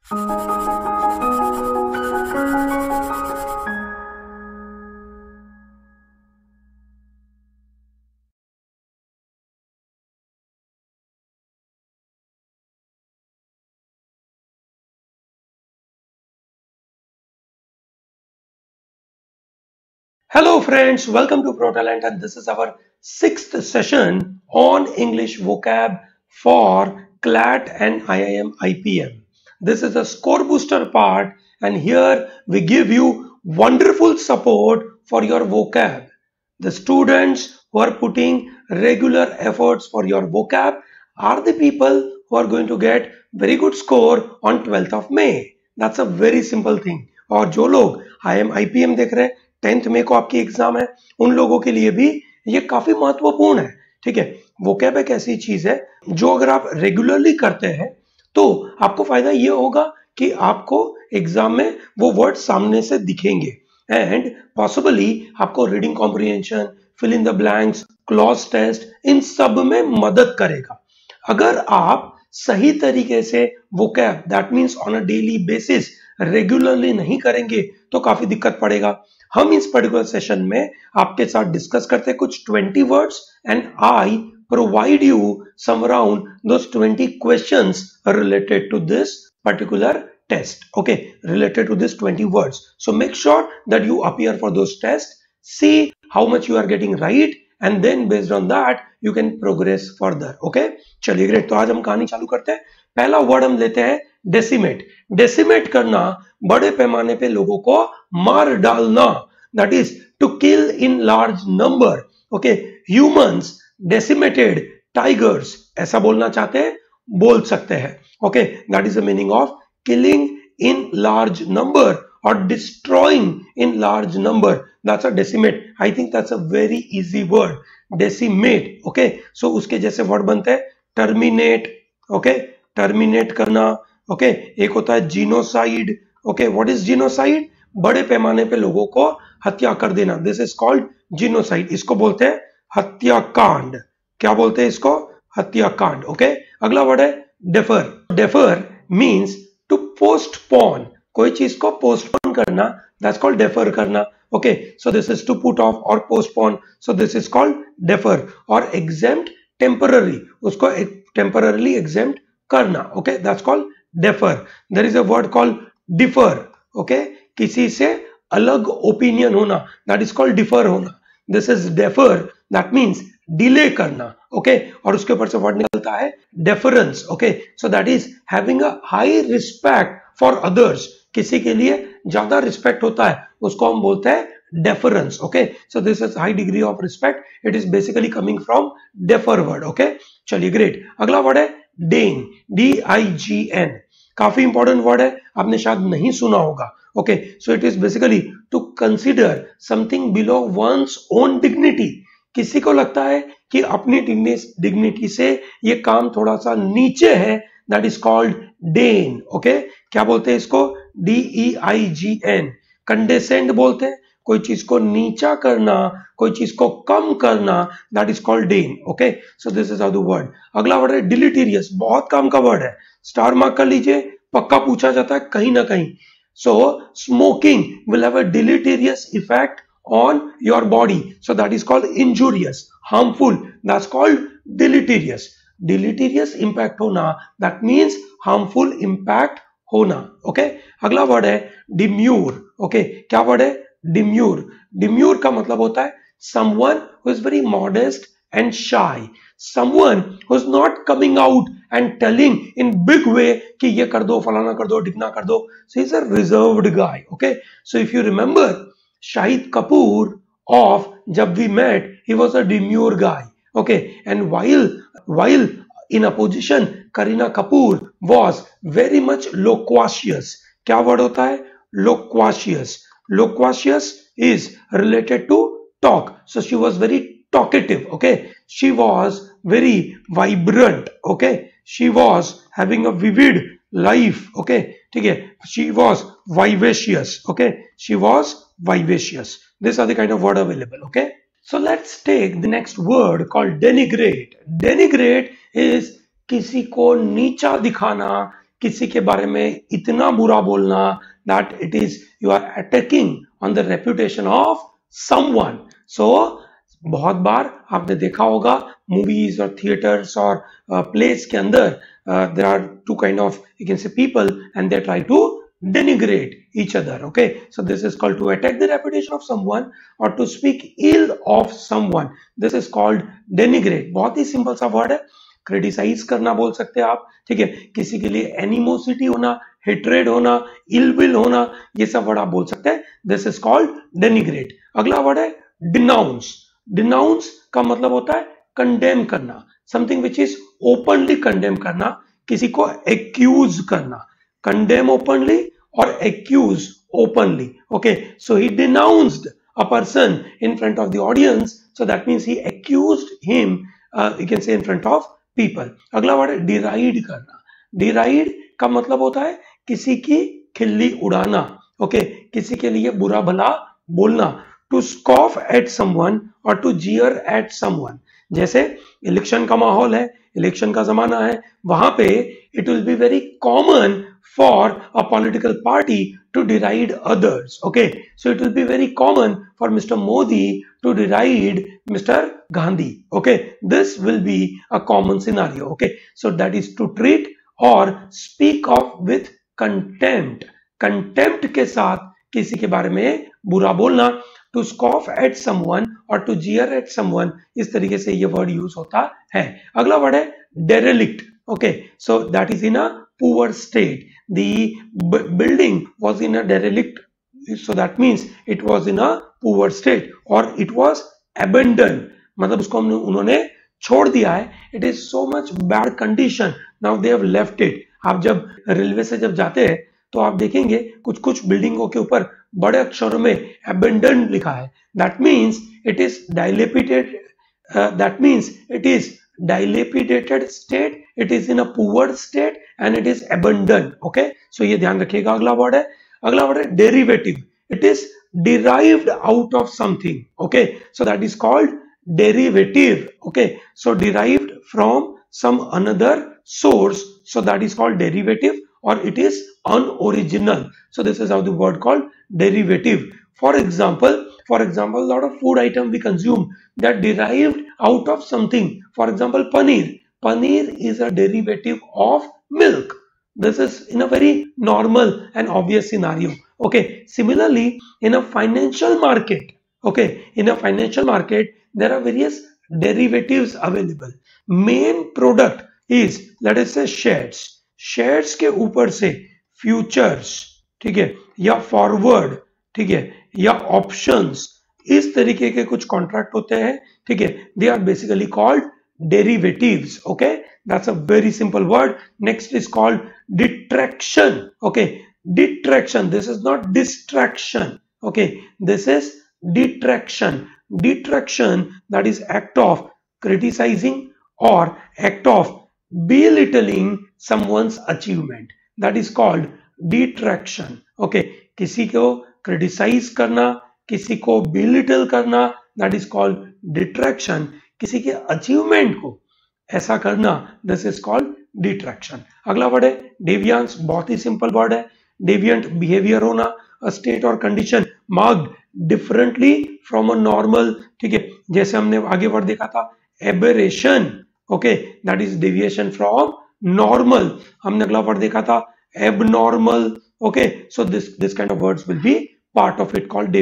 Hello friends, welcome to ProTalent and this is our sixth session on English vocab for CLAT and IIM IPM. This is a score booster part and here we give you wonderful support for your vocab. The students who are putting regular efforts for your vocab are the people who are going to get very good score on 12th of May. That's a very simple thing. और जो लोग IIM IPM देख रहे हैं 10th मई को आपकी exam है, उन लोगों के लिए भी ये काफी महत्वपूर्ण है. ठीक है, वोकैब एक ऐसी चीज है जो अगर आप रेगुलरली करते हैं तो आपको फायदा ये होगा कि आपको एग्जाम में वो वर्ड सामने से दिखेंगे एंड पॉसिबली आपको reading comprehension, fill in the blanks, cloze test, इन सब में मदद करेगा. अगर आप सही तरीके से vocab that means on a daily basis regularly नहीं करेंगे तो काफी दिक्कत पड़ेगा. हम इस पर्टिकुलर सेशन में आपके साथ डिस्कस करते हैं कुछ 20 words and I provide you some around those 20 questions related to this particular test, okay, related to this 20 words. So make sure that you appear for those tests, see how much you are getting right and then based on that you can progress further. Okay, चलिए great. तो आज हम कहानी चालू करते हैं. पहला word हम लेते हैं डेसिमेट. डेसिमेट करना, बड़े पैमाने पे लोगों को मार डालना, that is to kill in large number. Okay, humans decimated tigers, ऐसा बोलना चाहते हैं, बोल सकते हैं. Okay, that is the meaning of killing in large number or destroying in large number. That's a decimate. I think that's a very easy word. Decimate. Okay, so उसके जैसे word बनते हैं terminate. Okay, terminate करना. Okay, एक होता है genocide. Okay, what is genocide? बड़े पैमाने पे लोगों को हत्या कर देना. This is called genocide. इसको बोलते हैं हत्याकांड. क्या बोलते हैं इसको? हत्याकांड. Okay, अगला वर्ड है defer. Defer means to postpone. कोई चीज को postpone करना, that's called defer करना. Okay, so this is to put off or postpone. So this is called defer. और exempt temporary, उसको temporarily exempt करना. Okay, that's called defer. There is a word called differ. Okay, किसी से अलग opinion होना, that is called differ होना. This is defer, that means delay करना. Okay, और उसके ऊपर से वर्ड निकलता है deference. Okay, so that is having a high respect for others. किसी के लिए ज्यादा रिस्पेक्ट होता है उसको हम बोलते हैं deference. Okay, so this is high degree of respect. It is basically coming from defer word. Okay, चलिए ग्रेट. अगला वर्ड है डेन. DIGN. काफी इंपॉर्टेंट वर्ड है, आपने शायद नहीं सुना होगा. Okay, so it is basically to consider something below one's own dignity. किसी को लगता है कि अपनी डिग्निटी से ये काम थोड़ा सा नीचे है, that is called deign. Okay, क्या बोलते हैं इसको? DEIGN. कंडेसेंड बोलते हैं, कोई चीज को नीचा करना, कोई चीज को कम करना, that is called deign. Okay, so this is other word. अगला वर्ड है डिलीटीरियस. बहुत काम का वर्ड है, स्टार मार्क कर लीजिए, पक्का पूछा जाता है कहीं ना कहीं. So smoking will have a deleterious effect on your body, so that is called injurious, harmful, that's called deleterious. Deleterious impact होना, that means harmful impact होना. okay, अगला वर्ड है demure. okay, क्या वर्ड है? demure. demure का मतलब होता है someone who is very modest and shy, someone who is not coming out and telling in big way कि ये कर दो, फलाना कर दो, ढिकना कर दो. so he's a reserved guy. okay, so if you remember Shahid Kapoor of Jab We Met, he was a demure guy. Okay, and while in opposition, Kareena Kapoor was very much loquacious. क्या word होता है? Loquacious. Loquacious is related to talk. So she was very talkative. Okay, she was very vibrant. Okay, she was having a vivid life. Okay, ठीक है. She was vivacious. Okay, she was vivacious. These are the kind of word available. Okay, so let's take the next word called denigrate. Denigrate is किसी को नीचा दिखाना, किसी के बारे में इतना बुरा बोलना that it is you are attacking on the reputation of someone. So बहुत बार आपने देखा होगा मूवीज और थिएटर्स और प्लेस के अंदर there are two kind of you can say people and they try to denigrate each other. Okay, so this is called to attack the reputation of someone or to speak ill of someone. This is called denigrate. बहुत ही simple सा word है, criticise करना बोल सकते हैं आप, ठीक है, किसी के लिए एनिमोसिटी होना, हेट्रेड होना, इल विल होना, ये सब वर्ड आप बोल सकते हैं. This is called denigrate. अगला वर्ड है डिनाउंस. डिनाउंस का मतलब होता है कंडेम करना, something which is openly condemn करना, किसी को एक्यूज करना. कंडेम ओपनली और accuse openly. Okay, so he denounced a person in front of the audience, so that means he accused him, you can say in front of people. अगला word है डिराइड करना. डिराइड का मतलब होता है किसी की खिल्ली उड़ाना. ओके, किसी के लिए बुरा भला बोलना. टू स्कॉफ एट समवन और टू जियर एट समवन. जैसे इलेक्शन का माहौल है, इलेक्शन का जमाना है, वहां पे it will be very common for a political party to deride others. Okay, so it will be very common for Mr. Modi to deride Mr. Gandhi. Okay, this will be a common scenario. Okay, so that is to treat or speak of with contempt. Contempt के साथ किसी के बारे में बुरा बोलना. To scoff at someone or to jeer at someone, इस तरीके से ये वर्ड यूज होता है. अगला वर्ड है derelict. Okay, so that is in a poor state. The building was in a derelict, so that means it was in a poor state or it was abandoned. मतलब उसको उन्होंने छोड़ दिया है. It is so much bad condition. Now they have left it. आप जब railway से जब जाते हैं तो आप देखेंगे कुछ कुछ बिल्डिंगों के ऊपर बड़े अक्षरों में abandoned लिखा है. That means it is dilapidated. That means it is dilapidated state, it is in a poor state and it is abandoned. Okay, so ये ध्यान रखिएगा. अगला वर्ड है, अगला वर्ड है derivative. It is derived out of something. Okay, so that is called derivative. Okay, so derived from some another source, so that is called derivative or it is unoriginal. So this is how the word called derivative. For example, a lot of food item we consume that derived out of something. For example, paneer. Paneer is a derivative of milk. This is in a very normal and obvious scenario. Okay, similarly in a financial market, okay, in a financial market there are various derivatives available. Main product is, let us say, shares. shares के ऊपर से futures, ठीक है, या forward, ठीक है, या options, इस तरीके के कुछ कॉन्ट्रैक्ट होते हैं, ठीक है, they are basically called derivatives. Okay, that's a very simple word. Next is called detraction. Okay, detraction, this is not distraction. Okay, this is detraction. Detraction, that is act of criticizing और act of belittling someone's achievement. That is called detraction. Okay, किसी को criticise करना, किसी को belittle करना, that is called detraction. किसी के achievement को ऐसा करना, दिस इज कॉल्ड डिट्रैक्शन. अगला वर्ड है डेवियंस. बहुत ही सिंपल वर्ड है. डेवियंट बिहेवियर होना, अ स्टेट और condition marked differently from a normal. ठीक है, जैसे हमने आगे वर्ड देखा था aberration. Okay, that is deviation from normal. हमने अगला वर्ड देखा था abnormal. Okay, so this kind of words will be part of it called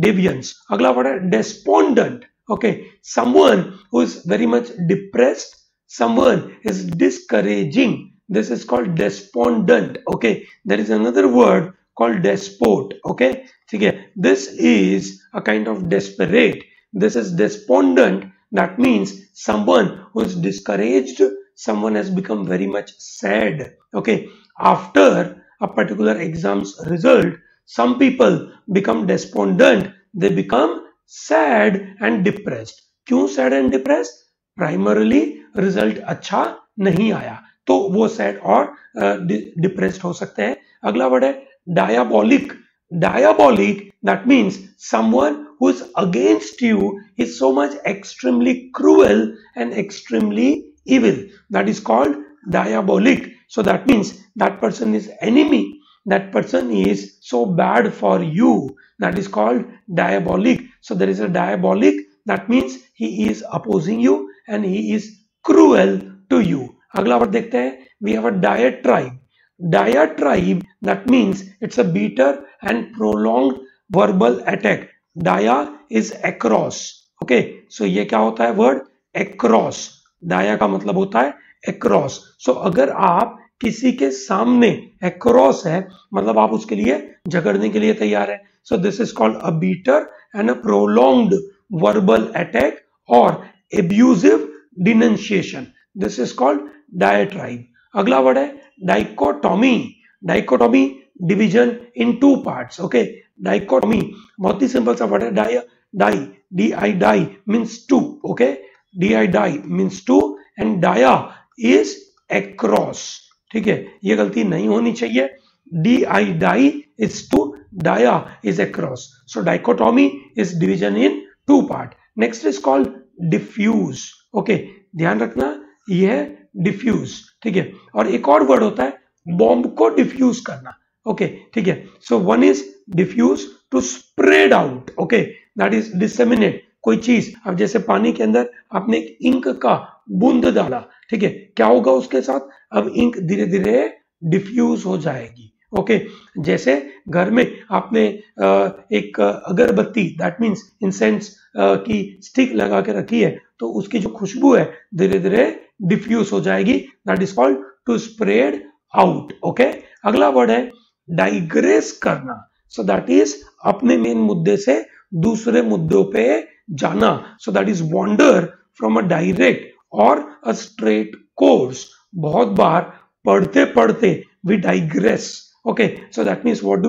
deviance. अगला वर्ड है despondent. Okay, someone who is very much depressed, someone is discouraging, this is called despondent. Okay, there is another word called despot. Okay, ठीक है, this is a kind of desperate. This is despondent, that means someone who is discouraged, someone has become very much sad. Okay, after a particular exam's result, some people become despondent, they become sad and depressed. क्यों sad and depressed? Primarily result अच्छा नहीं आया तो वो sad और depressed हो सकते हैं. अगला वर्ड है diabolic. Diabolic, that means someone who is against you is so much extremely cruel and extremely evil. That is called diabolic. So that means that person is enemy. That person is so bad for you. That is called diabolic. So there is a diabolic. That means he is opposing you and he is cruel to you. अगला word देखते हैं. We have a diatribe. Diatribe, that means it's a bitter and prolonged verbal attack. Dia is across. Okay, so ये क्या होता है word? across. Dia का मतलब होता है across. So अगर आप किसी के सामने across है, मतलब आप उसके लिए झगड़ने के लिए तैयार है. So this is called a bitter and a prolonged verbal attack or abusive denunciation. This is called diatribe. अगला वर्ड है dichotomy. Dichotomy, division in two parts. Okay, dichotomy बहुत ही सिंपल सा वर्ड है. Die means two. Okay, die means two and dia is across. ठीक है, ये गलती नहीं होनी चाहिए. die is two, dia is across. So dichotomy is division in two part. Next is called diffuse. Okay, ध्यान रखना ये है diffuse. ठीक है, और एक और वर्ड होता है बॉम्ब को डिफ्यूज करना. ओके, ठीक है. So one is diffuse to spread out. Okay, that is disseminate. कोई चीज, अब जैसे पानी के अंदर आपने एक इंक का बूंद डाला, ठीक है, क्या होगा उसके साथ? अब इंक धीरे धीरे डिफ्यूज हो जाएगी. ओके, जैसे घर में आपने एक अगरबत्ती, दैट मीन्स इंसेंस की स्टिक लगा के रखी है, तो उसकी जो खुशबू है धीरे धीरे डिफ्यूज हो जाएगी. That is called to spread out. Okay, अगला वर्ड है डाइग्रेस करना. सो दैट इज अपने मेन मुद्दे से दूसरे मुद्दों पे जाना. So that is wander from a direct और अ स्ट्रेट कोर्स. बहुत बार पढ़ते पढ़ते we digress. Okay, so that means what do?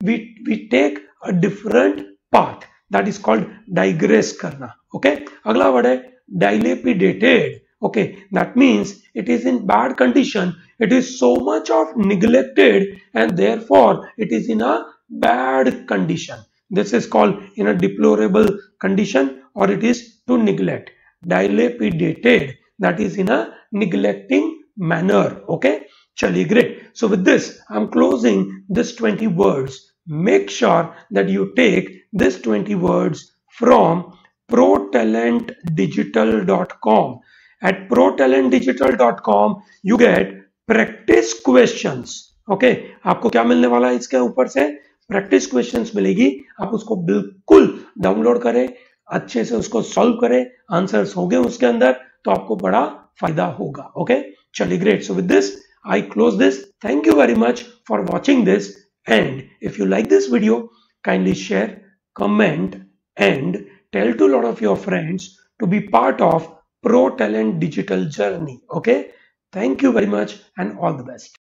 We take a different path. That is called digress करना. ओके, अगला वर्ड है dilapidated. Okay, that means it is in bad condition. It is so much of neglected and therefore it is in a bad condition. This is called in a deplorable condition or it is to neglect. Dilapidated, that is in a neglecting manner. Okay, chali, great. So with this I'm closing this 20 words. Make sure that you take this 20 words from protalentdigital.com. At protalentdigital.com you get practice questions. Okay, आपको क्या मिलने वाला है इसके ऊपर से? Practice questions मिलेगी. आप उसको बिल्कुल डाउनलोड करें, अच्छे से उसको सॉल्व करें, आंसर्स होंगे उसके अंदर, तो आपको बड़ा फायदा होगा. ओके, चलिए, great. So with this I close this. Thank you very much for watching this, and if you like this video, kindly share, comment and tell to a lot of your friends to be part of Pro Talent Digital journey. Okay, thank you very much and all the best.